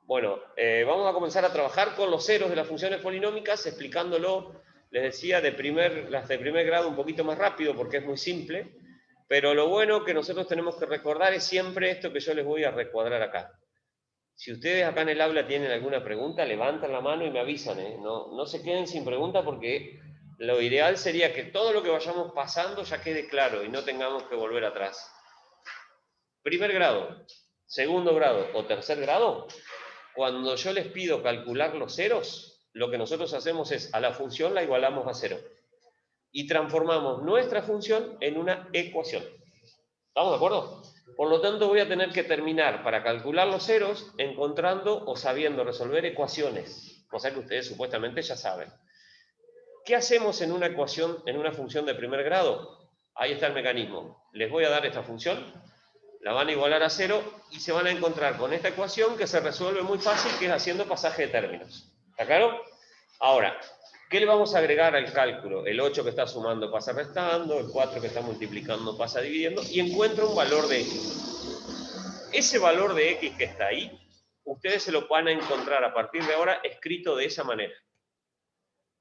Bueno, vamos a comenzar a trabajar con los ceros de las funciones polinómicas, explicándolo, les decía, las de primer grado un poquito más rápido porque es muy simple, pero lo bueno que nosotros tenemos que recordar es siempre esto que yo les voy a recuadrar acá. Si ustedes acá en el aula tienen alguna pregunta, levantan la mano y me avisan, ¿eh? No se queden sin pregunta porque lo ideal sería que todo lo que vayamos pasando ya quede claro y no tengamos que volver atrás. Primer grado, segundo grado o tercer grado, cuando yo les pido calcular los ceros, lo que nosotros hacemos es a la función la igualamos a cero y transformamos nuestra función en una ecuación. ¿Estamos de acuerdo? Por lo tanto, voy a tener que terminar para calcular los ceros encontrando o sabiendo resolver ecuaciones, cosa que ustedes supuestamente ya saben. ¿Qué hacemos en una ecuación, en una función de primer grado? Ahí está el mecanismo. Les voy a dar esta función, la van a igualar a cero y se van a encontrar con esta ecuación que se resuelve muy fácil, que es haciendo pasaje de términos. ¿Está claro? Ahora, ¿qué le vamos a agregar al cálculo? El 8 que está sumando pasa restando, el 4 que está multiplicando pasa dividiendo, y encuentro un valor de x. Ese valor de x que está ahí, ustedes se lo van a encontrar a partir de ahora escrito de esa manera.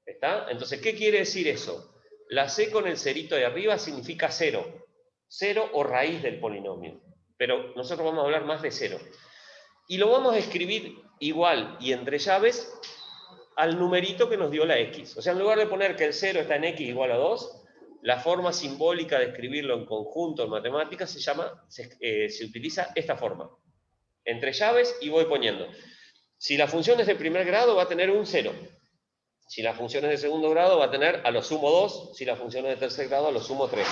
¿Está? Entonces, ¿qué quiere decir eso? La c con el cerito de arriba significa cero. Cero o raíz del polinomio. Pero nosotros vamos a hablar más de cero. Y lo vamos a escribir igual y entre llaves al numerito que nos dio la x. O sea, en lugar de poner que el 0 está en x igual a 2, la forma simbólica de escribirlo en conjunto en matemáticas se utiliza esta forma. Entre llaves y voy poniendo. Si la función es de primer grado va a tener un 0. Si la función es de segundo grado va a tener a lo sumo 2. Si la función es de tercer grado a lo sumo 3.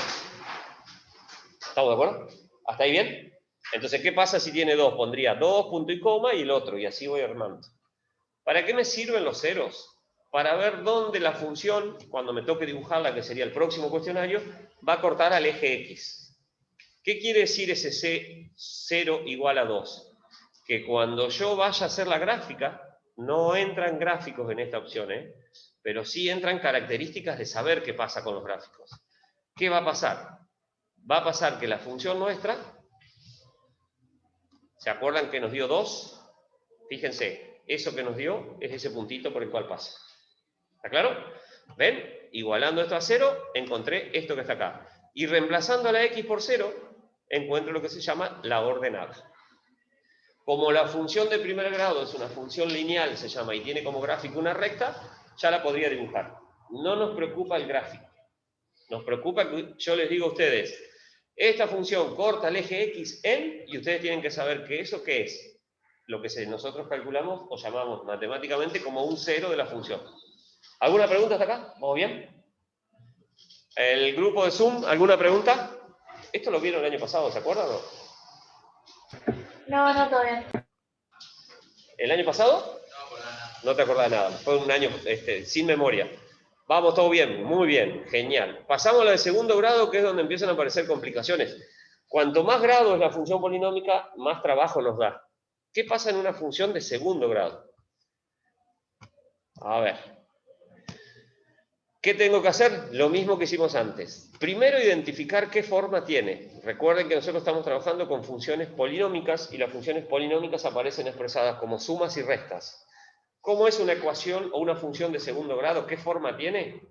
¿Estamos de acuerdo? ¿Hasta ahí bien? Entonces, ¿qué pasa si tiene 2? Pondría 2, punto y coma, y el otro, y así voy armando. ¿Para qué me sirven los ceros? Para ver dónde la función, cuando me toque dibujarla, que sería el próximo cuestionario, va a cortar al eje X. ¿Qué quiere decir ese C0 igual a 2? Que cuando yo vaya a hacer la gráfica, no entran gráficos en esta opción, pero sí entran características de saber qué pasa con los gráficos. ¿Qué va a pasar? Va a pasar que la función nuestra, ¿se acuerdan que nos dio 2? Fíjense, eso que nos dio es ese puntito por el cual pasa. ¿Está claro? ¿Ven? Igualando esto a 0, encontré esto que está acá. Y reemplazando a la x por 0, encuentro lo que se llama la ordenada. Como la función de primer grado es una función lineal, se llama, y tiene como gráfico una recta, ya la podría dibujar. No nos preocupa el gráfico. Nos preocupa que yo les digo a ustedes, esta función corta el eje X en, y ustedes tienen que saber que eso qué es. Lo que nosotros calculamos o llamamos matemáticamente como un cero de la función. ¿Alguna pregunta hasta acá? ¿Vamos bien? ¿El grupo de Zoom, alguna pregunta? Esto lo vieron el año pasado, ¿se acuerdan o no? No, todo bien. ¿El año pasado? No te acordás de nada. Fue un año sin memoria. Vamos, todo bien, muy bien, genial. Pasamos a la de segundo grado, que es donde empiezan a aparecer complicaciones. Cuanto más grado es la función polinómica, más trabajo nos da. ¿Qué pasa en una función de segundo grado? A ver. ¿Qué tengo que hacer? Lo mismo que hicimos antes. Primero, identificar qué forma tiene. Recuerden que nosotros estamos trabajando con funciones polinómicas y las funciones polinómicas aparecen expresadas como sumas y restas. ¿Cómo es una ecuación o una función de segundo grado? ¿Qué forma tiene?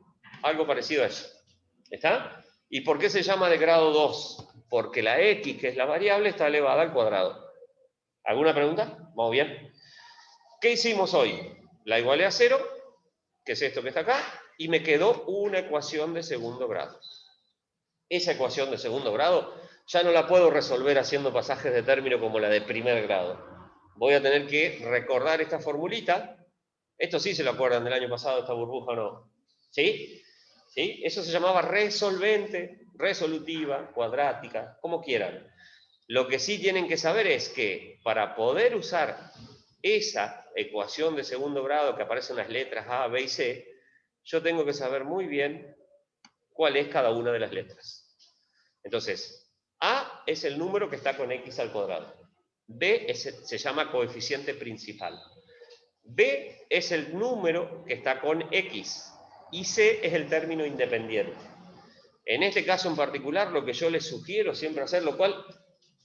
Algo parecido a eso. ¿Está? ¿Y por qué se llama de grado 2? Porque la x, que es la variable, está elevada al cuadrado. ¿Alguna pregunta? ¿Vamos bien? ¿Qué hicimos hoy? La igualé a 0, que es esto que está acá, y me quedó una ecuación de segundo grado. Esa ecuación de segundo grado ya no la puedo resolver haciendo pasajes de término como la de primer grado. Voy a tener que recordar esta formulita. Esto sí se lo acuerdan del año pasado, esta burbuja, ¿no? ¿Sí? ¿Sí? Eso se llamaba resolvente, resolutiva, cuadrática, como quieran. Lo que sí tienen que saber es que para poder usar esa ecuación de segundo grado que aparecen las letras A, B y C, yo tengo que saber muy bien cuál es cada una de las letras. Entonces, A es el número que está con x al cuadrado. B se llama coeficiente principal. B es el número que está con x. Y C es el término independiente. En este caso en particular, lo que yo les sugiero siempre hacer, lo cual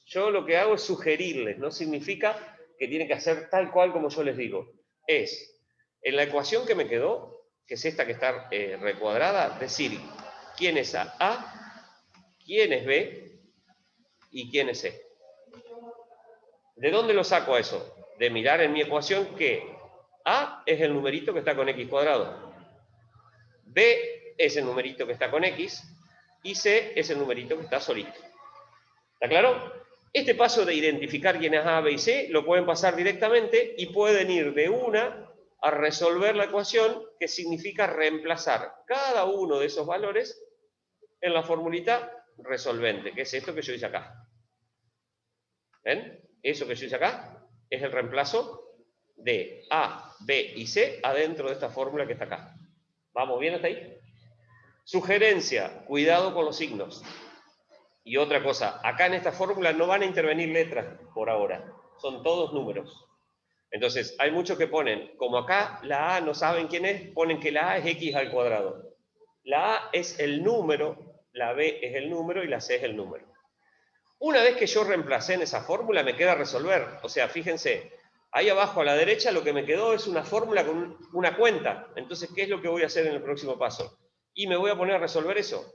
yo lo que hago es sugerirles, no significa que tiene que hacer tal cual como yo les digo. Es, en la ecuación que me quedó, que es esta que está recuadrada, decir quién es A, quién es B y quién es C. ¿De dónde lo saco a eso? De mirar en mi ecuación que A es el numerito que está con X cuadrado, B es el numerito que está con X y C es el numerito que está solito. ¿Está claro? Este paso de identificar quién es A, B y C lo pueden pasar directamente y pueden ir de una a resolver la ecuación, que significa reemplazar cada uno de esos valores en la formulita resolvente, que es esto que yo hice acá. ¿Ven? Eso que yo hice acá es el reemplazo de A, B y C adentro de esta fórmula que está acá. ¿Vamos bien hasta ahí? Sugerencia, cuidado con los signos. Y otra cosa, acá en esta fórmula no van a intervenir letras por ahora, son todos números. Entonces, hay muchos que ponen, como acá la A no saben quién es, ponen que la A es X al cuadrado. La A es el número, la B es el número y la C es el número. Una vez que yo reemplacé en esa fórmula, me queda resolver. O sea, fíjense, ahí abajo a la derecha lo que me quedó es una fórmula con una cuenta. Entonces, ¿qué es lo que voy a hacer en el próximo paso? Y me voy a poner a resolver eso.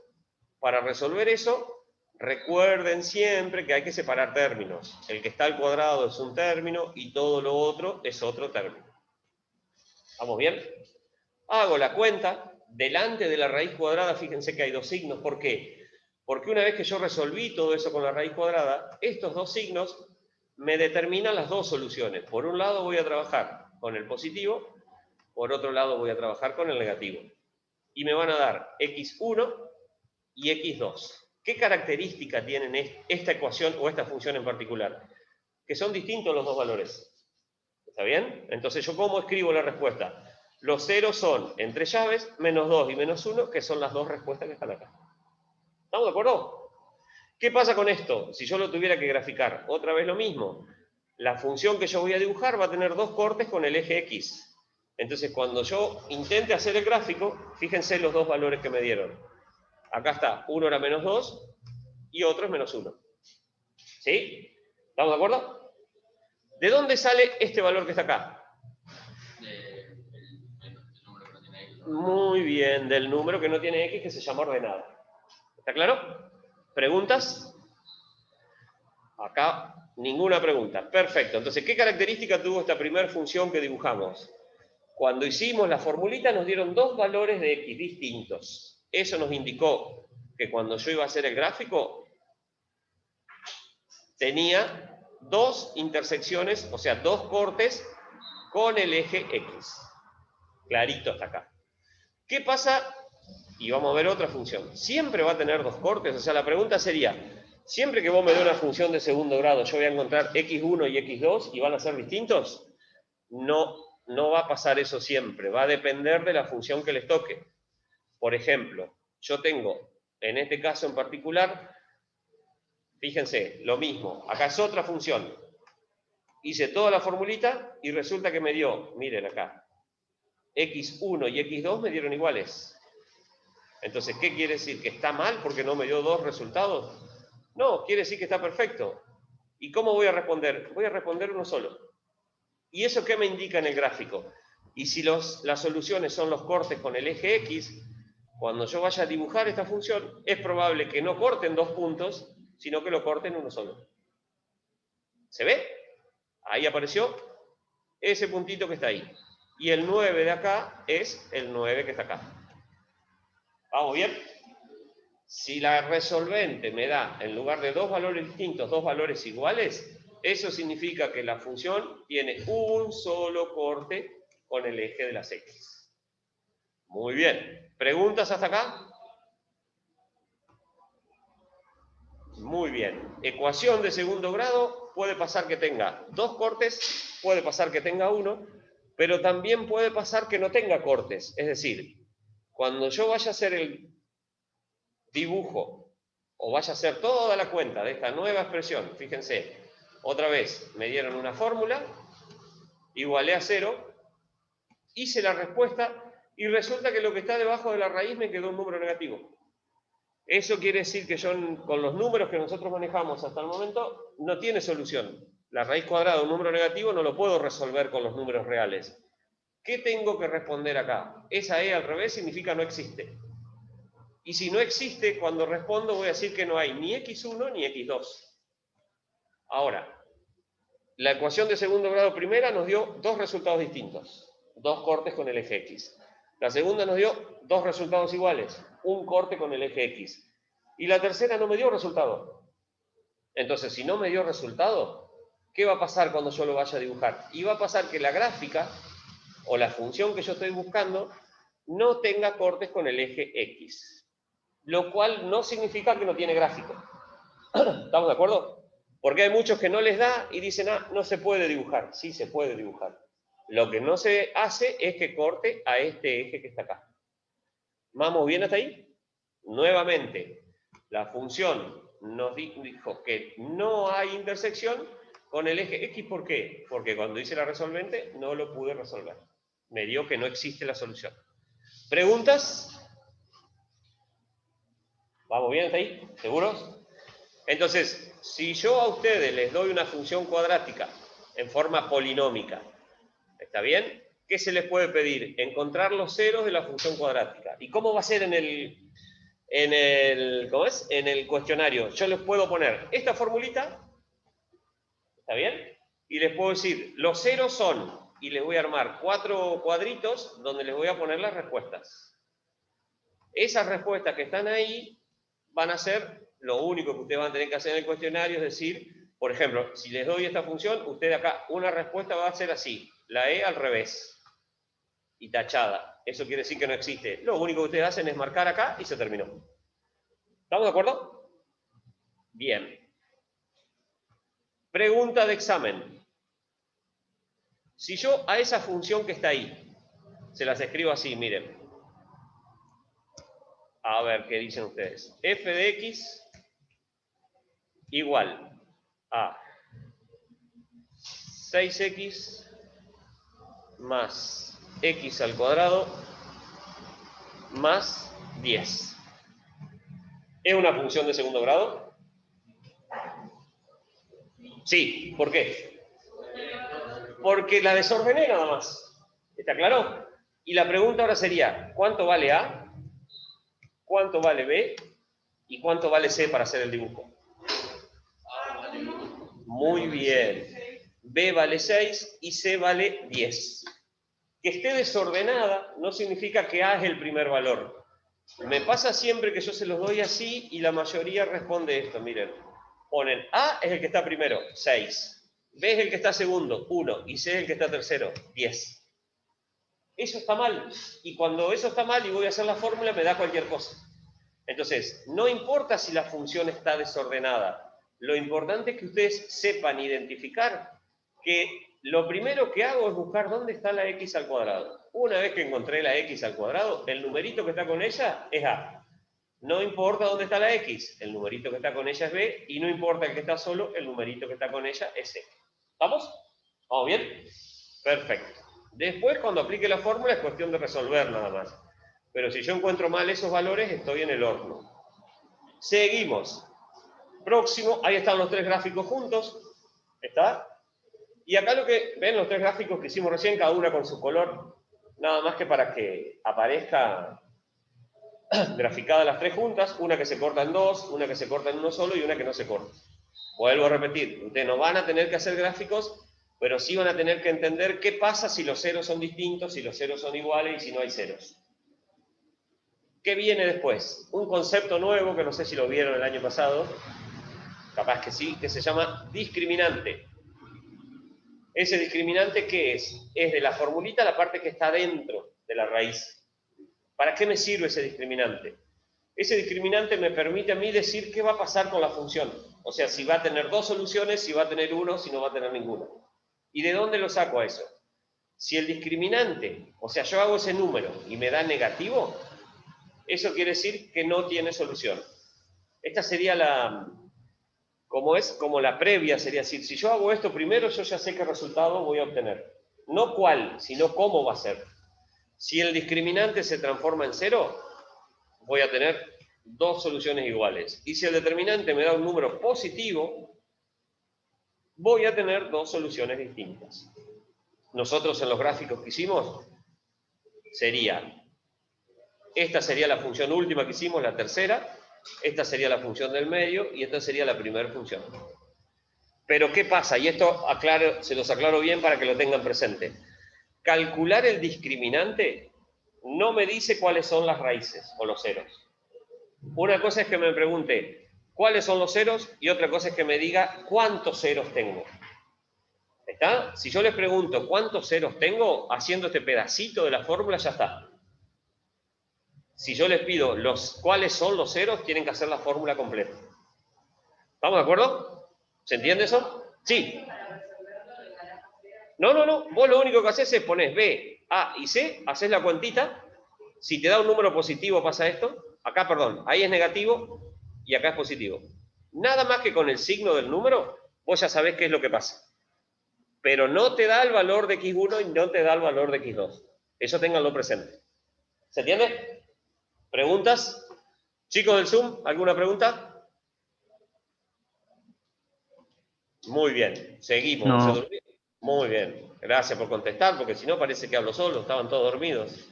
Para resolver eso, recuerden siempre que hay que separar términos. El que está al cuadrado es un término y todo lo otro es otro término. ¿Vamos bien? Hago la cuenta. Delante de la raíz cuadrada, fíjense que hay dos signos. ¿Por qué? Porque una vez que yo resolví todo eso con la raíz cuadrada, estos dos signos me determinan las dos soluciones. Por un lado voy a trabajar con el positivo, por otro lado voy a trabajar con el negativo. Y me van a dar x1 y x2. ¿Qué característica tienen esta ecuación o esta función en particular? Que son distintos los dos valores. ¿Está bien? Entonces, ¿yo cómo escribo la respuesta? Los ceros son, entre llaves, -2 y -1, que son las dos respuestas que están acá. ¿Estamos de acuerdo? ¿Qué pasa con esto? Si yo lo tuviera que graficar, otra vez lo mismo. La función que yo voy a dibujar va a tener dos cortes con el eje X. Entonces, cuando yo intente hacer el gráfico, fíjense los dos valores que me dieron. Acá está, uno era -2 y otro es -1. ¿Sí? ¿Estamos de acuerdo? ¿De dónde sale este valor que está acá? Muy bien, del número que no tiene X, que se llama ordenada. ¿Está claro? ¿Preguntas? Acá ninguna pregunta. Perfecto. Entonces, ¿qué característica tuvo esta primera función que dibujamos? Cuando hicimos la formulita nos dieron dos valores de X distintos. Eso nos indicó que cuando yo iba a hacer el gráfico tenía dos intersecciones, o sea, dos cortes con el eje X. Clarito hasta acá. ¿Qué pasa? Y vamos a ver otra función. ¿Siempre va a tener dos cortes? O sea, la pregunta sería, siempre que vos me dé una función de segundo grado, yo voy a encontrar x1 y x2 y van a ser distintos. No va a pasar eso siempre. Va a depender de la función que les toque. Por ejemplo, yo tengo, en este caso en particular, fíjense, lo mismo. Acá es otra función. Hice toda la formulita y resulta que me dio, miren acá, x1 y x2 me dieron iguales. Entonces, ¿qué quiere decir? ¿Que está mal porque no me dio dos resultados? No, quiere decir que está perfecto. ¿Y cómo voy a responder? Voy a responder uno solo. ¿Y eso qué me indica en el gráfico? Y si las soluciones son los cortes con el eje X, cuando yo vaya a dibujar esta función, es probable que no corten dos puntos, sino que lo corten uno solo. ¿Se ve? Ahí apareció ese puntito que está ahí. Y el 9 de acá es el 9 que está acá. ¿Vamos bien? Si la resolvente me da, en lugar de dos valores distintos, dos valores iguales, eso significa que la función tiene un solo corte con el eje de las X. Muy bien. ¿Preguntas hasta acá? Muy bien. Ecuación de segundo grado, puede pasar que tenga dos cortes, puede pasar que tenga uno, pero también puede pasar que no tenga cortes. Es decir, cuando yo vaya a hacer el dibujo o vaya a hacer toda la cuenta de esta nueva expresión, fíjense, otra vez me dieron una fórmula, igualé a 0, hice la respuesta y resulta que lo que está debajo de la raíz me quedó un número negativo. Eso quiere decir que yo, con los números que nosotros manejamos hasta el momento, no tiene solución. la raíz cuadrada de un número negativo no lo puedo resolver con los números reales. ¿Qué tengo que responder acá? Esa E al revés significa no existe. Y si no existe, cuando respondo voy a decir que no hay ni x1 ni x2. Ahora, la ecuación de segundo grado primera nos dio dos resultados distintos, dos cortes con el eje X. La segunda nos dio dos resultados iguales, un corte con el eje X. Y la tercera no me dio resultado. Entonces, si no me dio resultado, ¿qué va a pasar cuando yo lo vaya a dibujar? Y va a pasar que la gráfica, o la función que yo estoy buscando, no tenga cortes con el eje X. Lo cual no significa que no tiene gráfico. ¿Estamos de acuerdo? Porque hay muchos que no les da y dicen, ah, no se puede dibujar. Sí se puede dibujar. Lo que no se hace es que corte a este eje que está acá. ¿Vamos bien hasta ahí? Nuevamente, la función nos dijo que no hay intersección con el eje X. ¿Por qué? Porque cuando hice la resolvente no lo pude resolver. Me dio que no existe la solución. ¿Preguntas? ¿Vamos bien hasta ahí? ¿Seguros? Entonces, si yo a ustedes les doy una función cuadrática en forma polinómica, ¿está bien? ¿Qué se les puede pedir? Encontrar los ceros de la función cuadrática. ¿Y cómo va a ser en el cuestionario? Yo les puedo poner esta formulita, ¿está bien? Y les puedo decir, los ceros son, y les voy a armar 4 cuadritos donde les voy a poner las respuestas. Esas respuestas que están ahí van a ser lo único que ustedes van a tener que hacer en el cuestionario, es decir, por ejemplo, si les doy esta función, ustedes acá, una respuesta va a ser así, la E al revés, y tachada. Eso quiere decir que no existe. Lo único que ustedes hacen es marcar acá y se terminó. ¿Estamos de acuerdo? Bien. Pregunta de examen. Si yo a esa función que está ahí, se las escribo así, miren. A ver, ¿qué dicen ustedes? F de X igual a 6x más x al cuadrado más 10. ¿Es una función de segundo grado? Sí, ¿por qué? Porque la desordené nada más. ¿Está claro? Y la pregunta ahora sería, ¿cuánto vale A? ¿Cuánto vale B? ¿Y cuánto vale C para hacer el dibujo? Muy bien. B vale 6 y C vale 10. Que esté desordenada no significa que A es el primer valor. Me pasa siempre que yo se los doy así y la mayoría responde esto, miren. Ponen A es el que está primero, 6. B es el que está segundo, 1. Y C es el que está tercero, 10. Eso está mal. Y cuando eso está mal y voy a hacer la fórmula, me da cualquier cosa. Entonces, no importa si la función está desordenada. Lo importante es que ustedes sepan identificar que lo primero que hago es buscar dónde está la x al cuadrado. Una vez que encontré la x al cuadrado, el numerito que está con ella es A. No importa dónde está la x, el numerito que está con ella es B, y no importa el que está solo, el numerito que está con ella es C. ¿Estamos? ¿Vamos bien? Perfecto. Después, cuando aplique la fórmula, es cuestión de resolver nada más. Pero si yo encuentro mal esos valores, estoy en el horno. Seguimos. Próximo, ahí están los 3 gráficos juntos. ¿Está? Y acá lo que ven los 3 gráficos que hicimos recién, cada una con su color, nada más que para que aparezca graficada las 3 juntas, una que se corta en 2, una que se corta en uno solo y una que no se corta. Vuelvo a repetir, ustedes no van a tener que hacer gráficos, pero sí van a tener que entender qué pasa si los ceros son distintos, si los ceros son iguales y si no hay ceros. ¿Qué viene después? Un concepto nuevo que no sé si lo vieron el año pasado, capaz que sí, que se llama discriminante. ¿Ese discriminante qué es? Es de la formulita la parte que está dentro de la raíz. ¿Para qué me sirve ese discriminante? Ese discriminante me permite a mí decir qué va a pasar con la función. O sea, si va a tener 2 soluciones, si va a tener 1, si no va a tener ninguna. ¿Y de dónde lo saco a eso? Si el discriminante, o sea, yo hago ese número y me da negativo, eso quiere decir que no tiene solución. Esta sería como la previa, sería decir, si yo hago esto primero, yo ya sé qué resultado voy a obtener. No cuál, sino cómo va a ser. Si el discriminante se transforma en 0, voy a tener 2 soluciones iguales. Y si el determinante me da un número positivo, voy a tener dos soluciones distintas. Nosotros en los gráficos que hicimos, esta sería la función última que hicimos, la tercera, esta sería la función del medio y esta sería la primera función. Pero ¿qué pasa? Y esto se los aclaro bien para que lo tengan presente. Calcular el discriminante no me dice cuáles son las raíces o los ceros. Una cosa es que me pregunte cuáles son los ceros y otra cosa es que me diga cuántos ceros tengo. ¿Está? Si yo les pregunto cuántos ceros tengo, haciendo este pedacito de la fórmula ya está. Si yo les pido cuáles son los ceros, tienen que hacer la fórmula completa. ¿Estamos de acuerdo? ¿Se entiende eso? Sí. No. Vos lo único que haces es poner B, A y C, haces la cuentita. Si te da un número positivo pasa esto. Acá, perdón, ahí es negativo y acá es positivo. Nada más que con el signo del número, vos ya sabés qué es lo que pasa. Pero no te da el valor de X1 y no te da el valor de X2. Eso ténganlo presente. ¿Se entiende? ¿Preguntas? Chicos del Zoom, ¿alguna pregunta? Muy bien, seguimos. No. Muy bien, gracias por contestar, porque si no parece que hablo solo, estaban todos dormidos.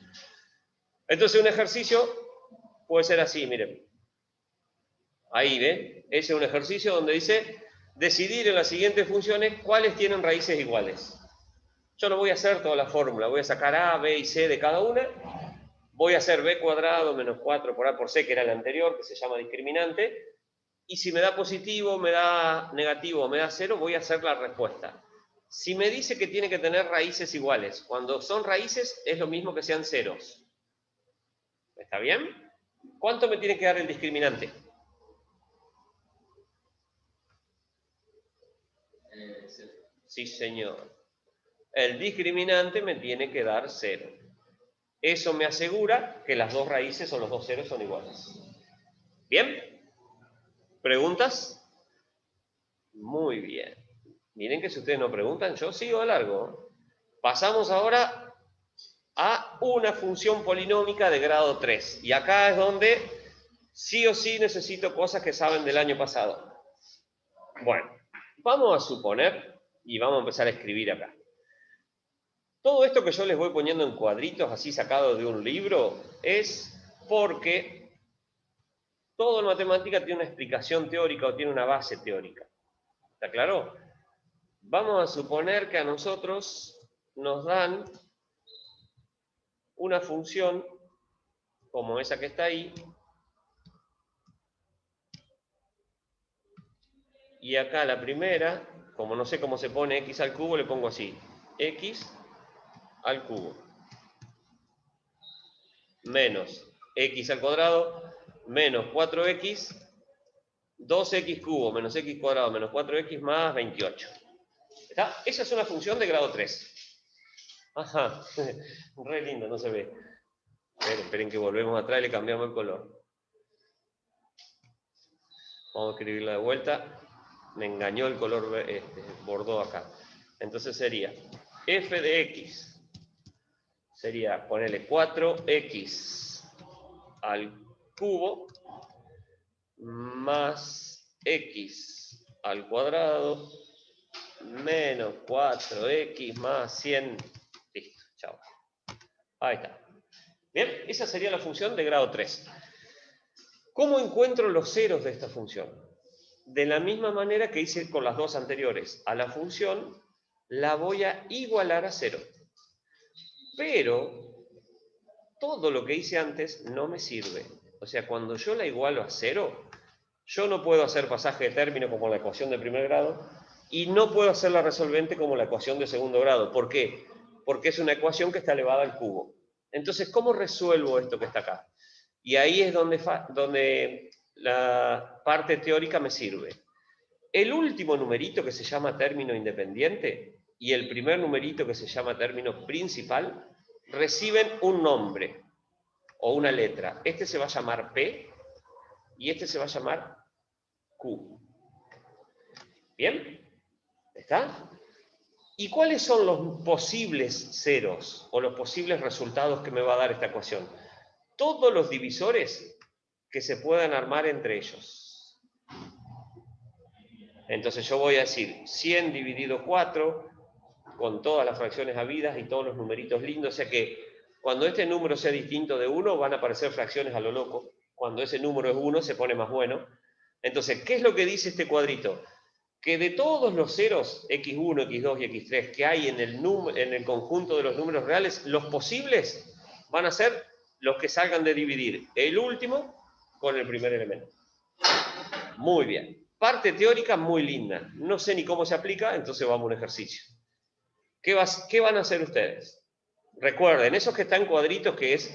Entonces un ejercicio puede ser así, miren. Ahí, ¿ven? Ese es un ejercicio donde dice decidir en las siguientes funciones cuáles tienen raíces iguales. Yo no voy a hacer toda la fórmula, voy a sacar A, B y C de cada una. Voy a hacer B cuadrado menos 4 por A por C, que era el anterior, que se llama discriminante. Y si me da positivo, me da negativo o me da cero, voy a hacer la respuesta. Si me dice que tiene que tener raíces iguales, cuando son raíces es lo mismo que sean ceros. ¿Está bien? ¿Cuánto me tiene que dar el discriminante? Sí, señor. El discriminante me tiene que dar 0. Eso me asegura que las dos raíces o los dos ceros son iguales. ¿Bien? ¿Preguntas? Muy bien. Miren que si ustedes no preguntan, yo sigo de largo. Pasamos ahora a una función polinómica de grado 3. Y acá es donde sí o sí necesito cosas que saben del año pasado. Bueno, vamos a suponer, y vamos a empezar a escribir acá. Todo esto que yo les voy poniendo en cuadritos, así sacado de un libro, es porque todo en matemática tiene una explicación teórica o tiene una base teórica. ¿Está claro? Vamos a suponer que a nosotros nos dan una función como esa que está ahí, y acá la primera, como no sé cómo se pone x al cubo, le pongo así, x al cubo menos x al cuadrado menos 4x, 2x cubo menos x cuadrado menos 4x más 28. ¿Está? Esa es una función de grado 3. Ajá, re lindo, no se ve. Esperen que volvemos atrás y le cambiamos el color. Vamos a escribirla de vuelta. Me engañó el color bordó acá. Entonces sería f de x. Sería ponerle 4x al cubo más x al cuadrado menos 4x más 100. Listo, chao. Ahí está. Bien, esa sería la función de grado 3. ¿Cómo encuentro los ceros de esta función? De la misma manera que hice con las dos anteriores. A la función la voy a igualar a 0. Pero todo lo que hice antes no me sirve. O sea, cuando yo la igualo a 0, yo no puedo hacer pasaje de término como la ecuación de primer grado y no puedo hacer la resolvente como la ecuación de segundo grado. ¿Por qué? Porque es una ecuación que está elevada al cubo. Entonces, ¿cómo resuelvo esto que está acá? Y ahí es donde la parte teórica me sirve. El último numerito que se llama término independiente y el primer numerito que se llama término principal reciben un nombre o una letra. Este se va a llamar P y este se va a llamar Q. ¿Bien? ¿Está? ¿Y cuáles son los posibles ceros o los posibles resultados que me va a dar esta ecuación? Todos los divisores que se puedan armar entre ellos. Entonces yo voy a decir 100 dividido 4, con todas las fracciones habidas y todos los numeritos lindos, o sea que cuando este número sea distinto de 1, van a aparecer fracciones a lo loco. Cuando ese número es 1, se pone más bueno. Entonces, ¿qué es lo que dice este cuadrito? Que de todos los ceros, x1, x2 y x3, que hay en el conjunto de los números reales, los posibles van a ser los que salgan de dividir el último con el primer elemento. Muy bien. Parte teórica muy linda. No sé ni cómo se aplica, entonces vamos a un ejercicio. ¿Qué van a hacer ustedes? Recuerden, esos que están en cuadritos, que es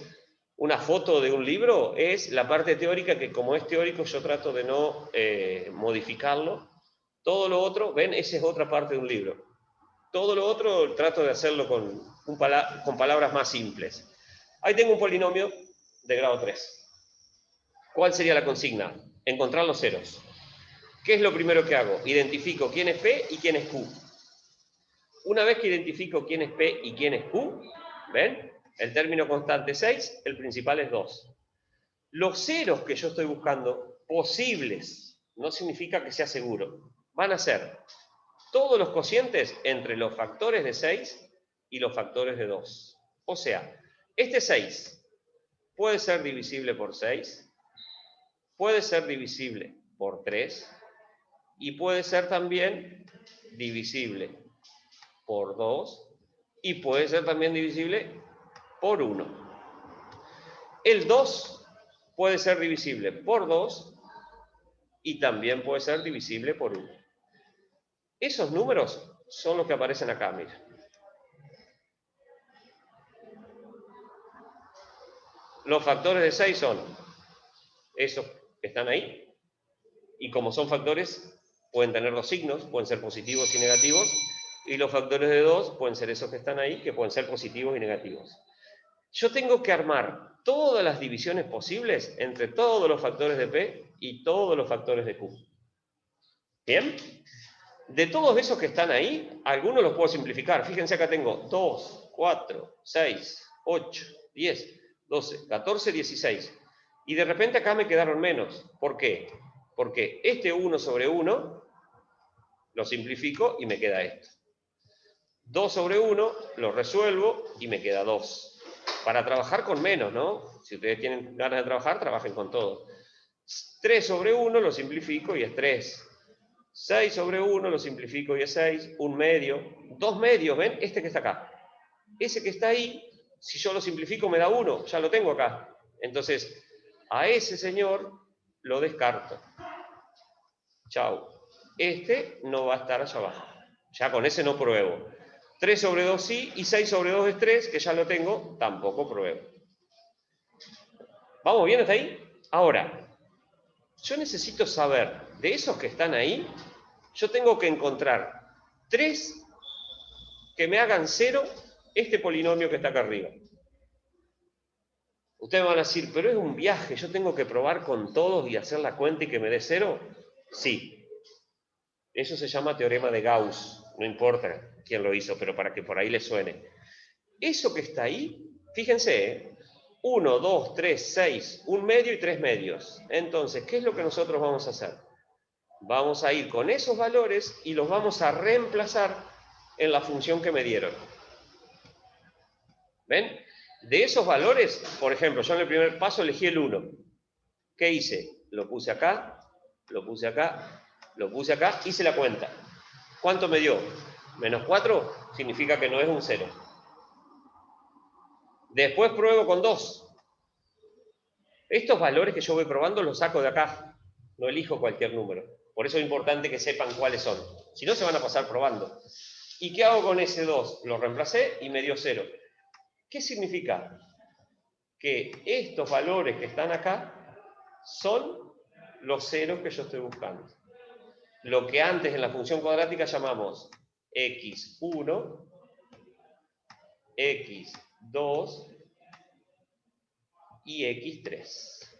una foto de un libro, es la parte teórica que, como es teórico, yo trato de no modificarlo. Todo lo otro, ven, esa es otra parte de un libro. Todo lo otro trato de hacerlo con palabras más simples. Ahí tengo un polinomio de grado 3. ¿Cuál sería la consigna? Encontrar los ceros. ¿Qué es lo primero que hago? Identifico quién es P y quién es Q. Una vez que identifico quién es P y quién es Q, ¿ven? El término constante es 6, el principal es 2. Los ceros que yo estoy buscando, posibles, no significa que sea seguro, van a ser todos los cocientes entre los factores de 6 y los factores de 2. O sea, este 6 puede ser divisible por 6, puede ser divisible por 3 y puede ser también divisible por 2 y puede ser también divisible por 1. El 2 puede ser divisible por 2 y también puede ser divisible por 1. Esos números son los que aparecen acá, mira. Los factores de 6 son esos que están ahí, y como son factores, pueden tener dos signos, pueden ser positivos y negativos, y los factores de 2 pueden ser esos que están ahí, que pueden ser positivos y negativos. Yo tengo que armar todas las divisiones posibles entre todos los factores de P y todos los factores de Q. ¿Bien? De todos esos que están ahí, algunos los puedo simplificar. Fíjense, acá tengo 2, 4, 6, 8, 10, 12, 14, 16. Y de repente acá me quedaron menos. ¿Por qué? Porque este 1 sobre 1 lo simplifico y me queda esto. 2 sobre 1 lo resuelvo y me queda 2. Para trabajar con menos, ¿no? Si ustedes tienen ganas de trabajar, trabajen con todo. 3 sobre 1 lo simplifico y es 3. 6 sobre 1 lo simplifico y es 6. Un medio. 2 medios, ¿ven? Este que está acá. Ese que está ahí, si yo lo simplifico me da 1. Ya lo tengo acá. Entonces, a ese señor lo descarto. Chau. Este no va a estar allá abajo. Ya con ese no pruebo. 3 sobre 2 sí, y 6 sobre 2 es 3, que ya lo tengo, tampoco pruebo. ¿Vamos bien hasta ahí? Ahora, yo necesito saber, de esos que están ahí, yo tengo que encontrar 3 que me hagan 0 este polinomio que está acá arriba. Ustedes van a decir, pero es un viaje, yo tengo que probar con todos y hacer la cuenta y que me dé 0. Sí. Eso se llama teorema de Gauss. No importa quién lo hizo, pero para que por ahí le suene. Eso que está ahí, fíjense, 1, 2, 3, 6, un medio y 3 medios. Entonces, ¿qué es lo que nosotros vamos a hacer? Vamos a ir con esos valores y los vamos a reemplazar en la función que me dieron. ¿Ven? De esos valores, por ejemplo, yo en el primer paso elegí el 1. ¿Qué hice? Lo puse acá, lo puse acá, lo puse acá, hice la cuenta. ¿Cuánto me dio? Menos 4 significa que no es un 0. Después pruebo con 2. Estos valores que yo voy probando los saco de acá. No elijo cualquier número. Por eso es importante que sepan cuáles son. Si no, se van a pasar probando. ¿Y qué hago con ese 2? Lo reemplacé y me dio 0. ¿Qué significa? Que estos valores que están acá son los ceros que yo estoy buscando. Lo que antes en la función cuadrática llamamos x1, x2 y x3.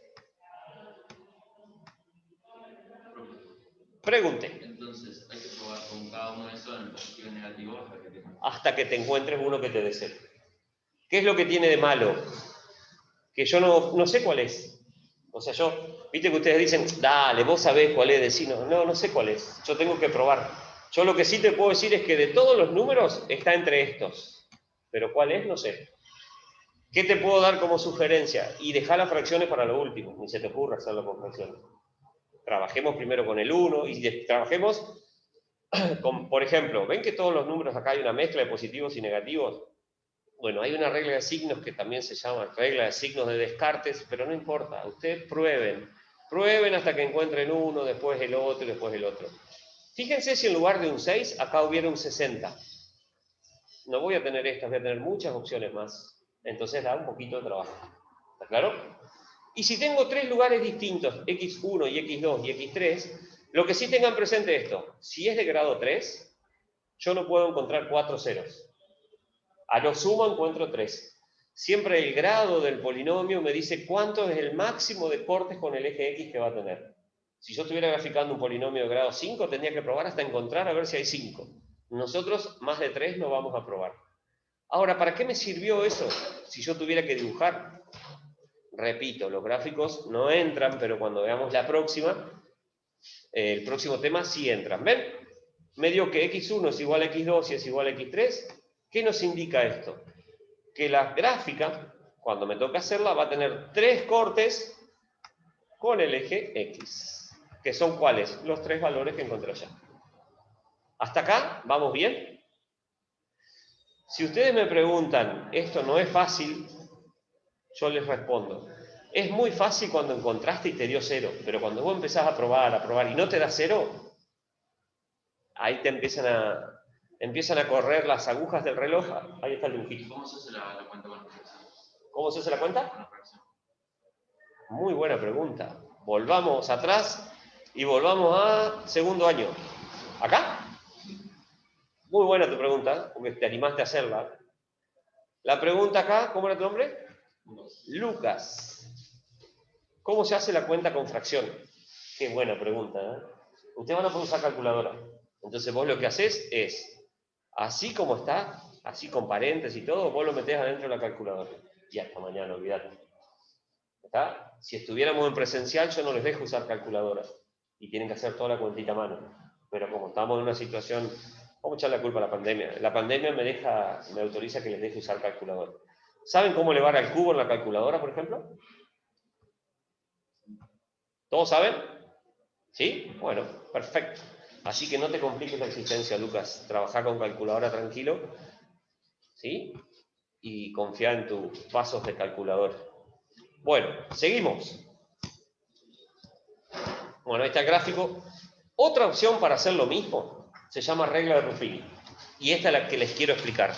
Pregunte. Entonces, hay que probar con cada uno de esos en positivo y negativo hasta que te encuentres uno que te dé 0. ¿Qué es lo que tiene de malo? Que yo no sé cuál es. O sea, viste que ustedes dicen, dale, vos sabés cuál es vecino. No, no sé cuál es. Yo tengo que probar. Yo lo que sí te puedo decir es que de todos los números está entre estos. Pero cuál es, no sé. ¿Qué te puedo dar como sugerencia? Y dejar las fracciones para lo último. Ni se te ocurra hacerlo con fracciones. Trabajemos primero con el 1 y trabajemos con, por ejemplo, ¿ven que todos los números acá hay una mezcla de positivos y negativos? Bueno, hay una regla de signos que también se llama regla de signos de Descartes, pero no importa, ustedes prueben hasta que encuentren uno, después el otro y después el otro. Fíjense si en lugar de un 6, acá hubiera un 60. No voy a tener estas, voy a tener muchas opciones más. Entonces da un poquito de trabajo. ¿Está claro? Y si tengo tres lugares distintos, x1 y x2 y x3, lo que sí tengan presente esto, si es de grado 3, yo no puedo encontrar 4 ceros. A lo sumo encuentro 3. Siempre el grado del polinomio me dice cuánto es el máximo de cortes con el eje X que va a tener. Si yo estuviera graficando un polinomio de grado 5, tendría que probar hasta encontrar a ver si hay 5. Nosotros más de 3 no vamos a probar. Ahora, ¿para qué me sirvió eso si yo tuviera que dibujar? Repito, los gráficos no entran, pero cuando veamos la próxima, el próximo tema sí entran. ¿Ven? Me dio que x1 es igual a x2 y es igual a x3. ¿Qué nos indica esto? Que la gráfica, cuando me toca hacerla, va a tener 3 cortes con el eje X. ¿Que son cuáles? Los 3 valores que encontré allá. ¿Hasta acá? ¿Vamos bien? Si ustedes me preguntan, esto no es fácil, yo les respondo. Es muy fácil cuando encontraste y te dio 0, pero cuando vos empezás a probar y no te da 0, ahí te empiezan a correr las agujas del reloj. Ahí está el dibujito. ¿Cómo se hace la cuenta con la fracción? ¿Cómo se hace la cuenta? Con la fracción. Muy buena pregunta. Volvamos atrás y volvamos a segundo año. ¿Acá? Muy buena tu pregunta, porque te animaste a hacerla. La pregunta acá, ¿cómo era tu nombre? Lucas. ¿Cómo se hace la cuenta con fracción? Qué buena pregunta, ¿eh? Ustedes van a poder usar calculadora. Entonces vos lo que haces es, así como está, así con paréntesis y todo, vos lo metés adentro de la calculadora. Y hasta mañana, olvídate. ¿Está? Si estuviéramos en presencial, yo no les dejo usar calculadoras. Y tienen que hacer toda la cuentita a mano. Pero como estamos en una situación, vamos a echar la culpa a la pandemia. La pandemia me autoriza que les deje usar calculadora. ¿Saben cómo elevar al cubo en la calculadora, por ejemplo? ¿Todos saben? ¿Sí? Bueno, perfecto. Así que no te compliques la existencia, Lucas. Trabaja con calculadora tranquilo, ¿sí? Y confía en tus pasos de calculadora. Bueno, seguimos. Bueno, ahí está el gráfico. Otra opción para hacer lo mismo se llama regla de Ruffini. Y esta es la que les quiero explicar.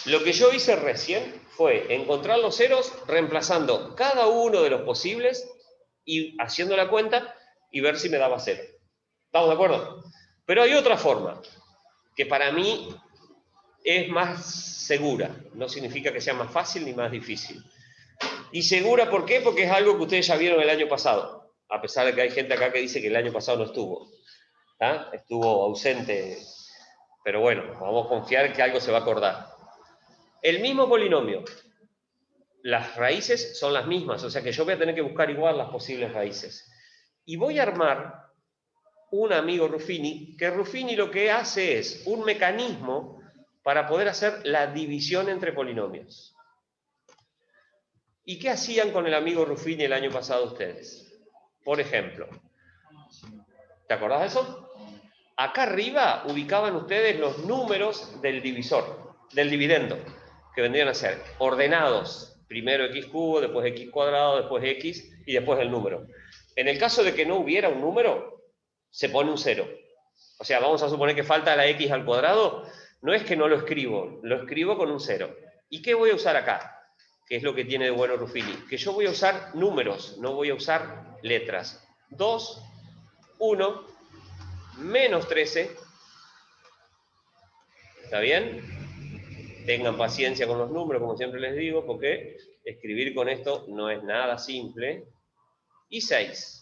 Lo que yo hice recién fue encontrar los ceros reemplazando cada uno de los posibles y haciendo la cuenta y ver si me daba 0. ¿Estamos de acuerdo? Pero hay otra forma que para mí es más segura. No significa que sea más fácil ni más difícil. Y segura, ¿por qué? Porque es algo que ustedes ya vieron el año pasado. A pesar de que hay gente acá que dice que el año pasado no estuvo. ¿Ah? Estuvo ausente. Pero bueno, vamos a confiar que algo se va a acordar. El mismo polinomio. Las raíces son las mismas, o sea que yo voy a tener que buscar igual las posibles raíces. Y voy a armar un amigo Ruffini, que Ruffini lo que hace es un mecanismo para poder hacer la división entre polinomios. ¿Y qué hacían con el amigo Ruffini el año pasado ustedes? Por ejemplo, ¿te acordás de eso? Acá arriba ubicaban ustedes los números del divisor, del dividendo, que vendrían a ser ordenados. Primero x cubo, después x cuadrado, después x y después el número. En el caso de que no hubiera un número, se pone un 0. O sea, vamos a suponer que falta la x al cuadrado. No es que no lo escribo con un 0. ¿Y qué voy a usar acá? Que es lo que tiene de bueno Ruffini. Que yo voy a usar números, no voy a usar letras. 2, 1, menos 13. ¿Está bien? Tengan paciencia con los números, como siempre les digo, porque escribir con esto no es nada simple. Y 6.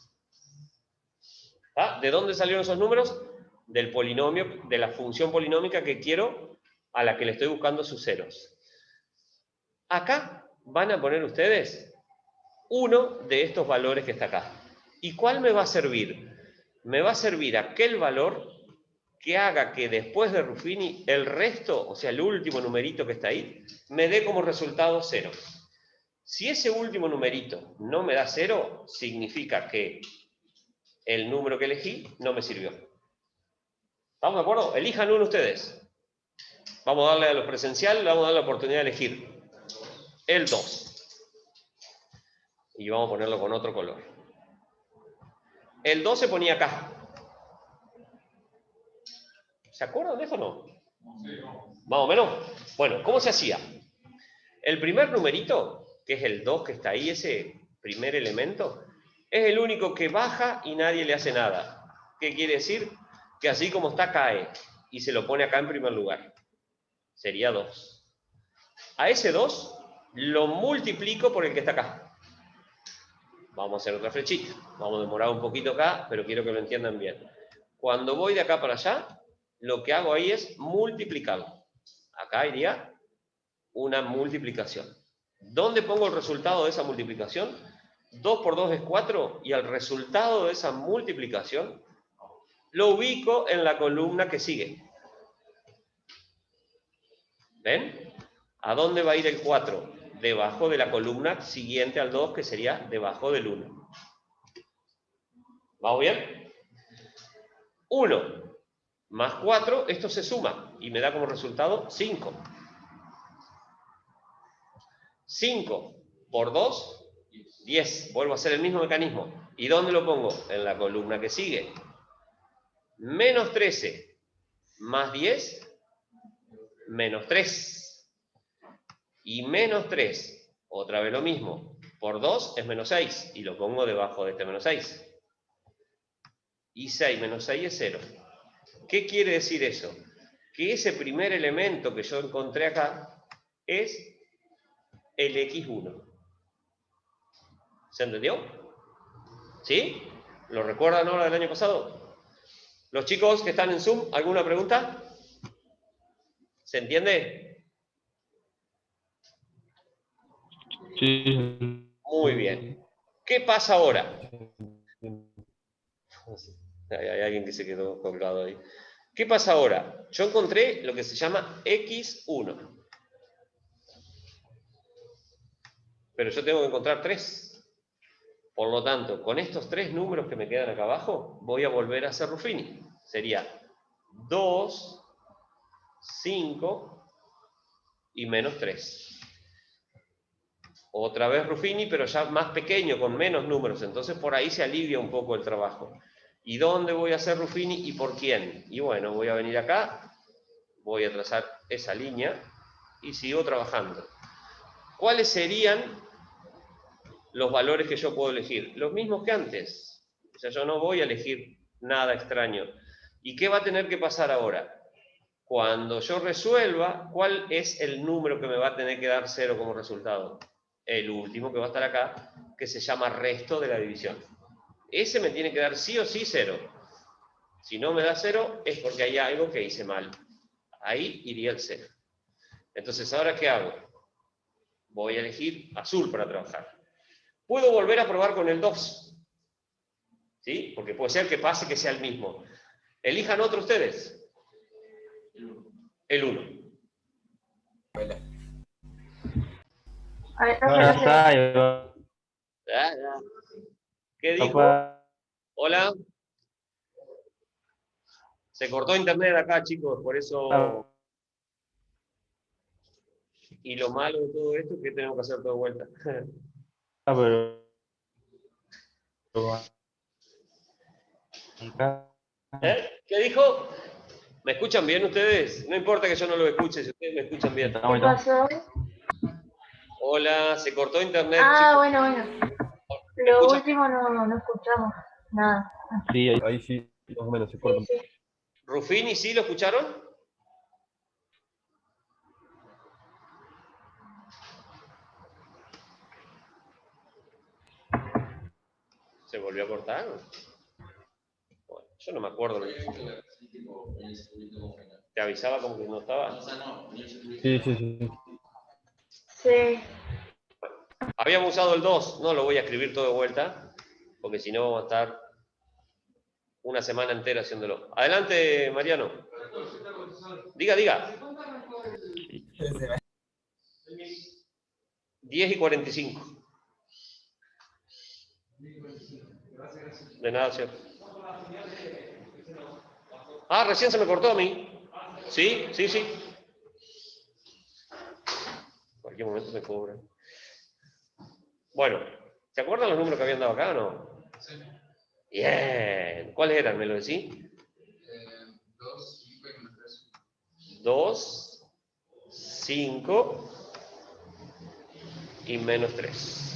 ¿Ah? ¿De dónde salieron esos números? Del polinomio, de la función polinómica que quiero, a la que le estoy buscando sus ceros. Acá van a poner ustedes uno de estos valores que está acá. ¿Y cuál me va a servir? Me va a servir aquel valor que haga que después de Ruffini el resto, o sea, el último numerito que está ahí, me dé como resultado 0. Si ese último numerito no me da 0, significa que el número que elegí no me sirvió. ¿Estamos de acuerdo? Elijan uno ustedes. Vamos a darle a los presenciales, le vamos a dar la oportunidad de elegir el 2. Y vamos a ponerlo con otro color. El 2 se ponía acá. ¿Se acuerdan de eso o no? Más o menos. Bueno, ¿cómo se hacía? El primer numerito, que es el 2 que está ahí, ese primer elemento, es el único que baja y nadie le hace nada. ¿Qué quiere decir? Que así como está, cae. Y se lo pone acá en primer lugar. Sería 2. A ese 2 lo multiplico por el que está acá. Vamos a hacer otra flechita. Vamos a demorar un poquito acá, pero quiero que lo entiendan bien. Cuando voy de acá para allá, lo que hago ahí es multiplicarlo. Acá iría una multiplicación. ¿Dónde pongo el resultado de esa multiplicación? 2 por 2 es 4 y el resultado de esa multiplicación lo ubico en la columna que sigue. ¿Ven? ¿A dónde va a ir el 4? Debajo de la columna siguiente al 2, que sería debajo del 1. ¿Vamos bien? 1 más 4, esto se suma y me da como resultado 5. 5 por 2, 10. Vuelvo a hacer el mismo mecanismo. ¿Y dónde lo pongo? En la columna que sigue. Menos 13 más 10, menos 3. Y menos 3, otra vez lo mismo, por 2 es menos 6. Y lo pongo debajo de este menos 6. Y 6 menos 6 es 0. ¿Qué quiere decir eso? Que ese primer elemento que yo encontré acá es el x1. ¿Se entendió? ¿Sí? ¿Lo recuerdan ahora del año pasado? Los chicos que están en Zoom, ¿alguna pregunta? ¿Se entiende? Sí. Muy bien. ¿Qué pasa ahora? Hay alguien que se quedó colgado ahí. ¿Qué pasa ahora? Yo encontré lo que se llama x1. Pero yo tengo que encontrar 3. Por lo tanto, con estos 3 números que me quedan acá abajo, voy a volver a hacer Ruffini. Sería 2, 5 y menos 3. Otra vez Ruffini, pero ya más pequeño, con menos números. Entonces por ahí se alivia un poco el trabajo. ¿Y dónde voy a hacer Ruffini y por quién? Y bueno, voy a venir acá, voy a trazar esa línea y sigo trabajando. ¿Cuáles serían los valores que yo puedo elegir? Los mismos que antes. O sea, yo no voy a elegir nada extraño. ¿Y qué va a tener que pasar ahora? Cuando yo resuelva, ¿cuál es el número que me va a tener que dar 0 como resultado? El último que va a estar acá, que se llama resto de la división. Ese me tiene que dar sí o sí 0. Si no me da 0, es porque hay algo que hice mal. Ahí iría el 0. Entonces, ¿ahora qué hago? Voy a elegir azul para trabajar. Puedo volver a probar con el 2. ¿Sí? Porque puede ser que pase que sea el mismo. Elijan otro ustedes. El 1. A ver, profe, no sé. ¿Qué dijo? Hola. Se cortó internet acá, chicos, por eso. Y lo malo de todo esto es que tenemos que hacer todo de vuelta. ¿Qué dijo? ¿Me escuchan bien ustedes? No importa que yo no lo escuche, si ustedes me escuchan bien. ¿Qué pasó? Hola, se cortó internet, Ah, chicos. bueno. Lo último no escuchamos nada. Sí, ahí sí, más o menos se corta. Sí. ¿Ruffini sí lo escucharon? ¿Se volvió a cortar? Bueno, yo no me acuerdo. ¿Te avisaba como que no estaba? Sí. Sí. Habíamos usado el 2, no lo voy a escribir todo de vuelta, porque si no vamos a estar una semana entera haciéndolo. Adelante, Mariano. Diga. 10:45. De nada, señor. Ah, recién se me cortó a mí. Sí. En cualquier momento me cobran. Bueno, ¿se acuerdan los números que habían dado acá o no? Sí. Bien. ¿Cuáles eran? ¿Me lo decís? 2, 5 y menos 3. 2, 5 y menos 3.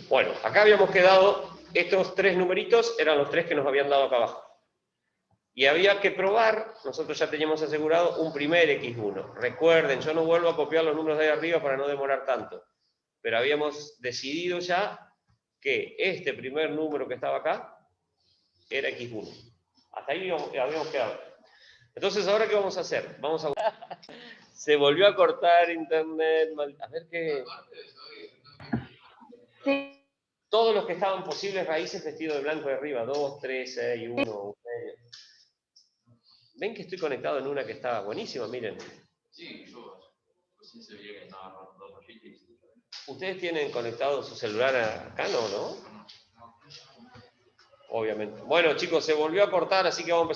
Bueno, acá habíamos quedado, estos 3 numeritos eran los 3 que nos habían dado acá abajo. Y había que probar, nosotros ya teníamos asegurado un primer X1. Recuerden, yo no vuelvo a copiar los números de ahí arriba para no demorar tanto. Pero habíamos decidido ya que este primer número que estaba acá era X1. Hasta ahí habíamos quedado. Entonces, ¿ahora qué vamos a hacer? Vamos a... Se volvió a cortar internet. A ver qué... Sí. Todos los que estaban posibles raíces vestidos de blanco de arriba. 2, 3, 6, 1, 1. ¿Ven que estoy conectado en una que estaba buenísima? Miren. Sí, yo sí se veía que estaba dos rayitas. ¿Ustedes tienen conectado su celular acá? No. Obviamente. Bueno, chicos, se volvió a cortar, así que vamos a empezar.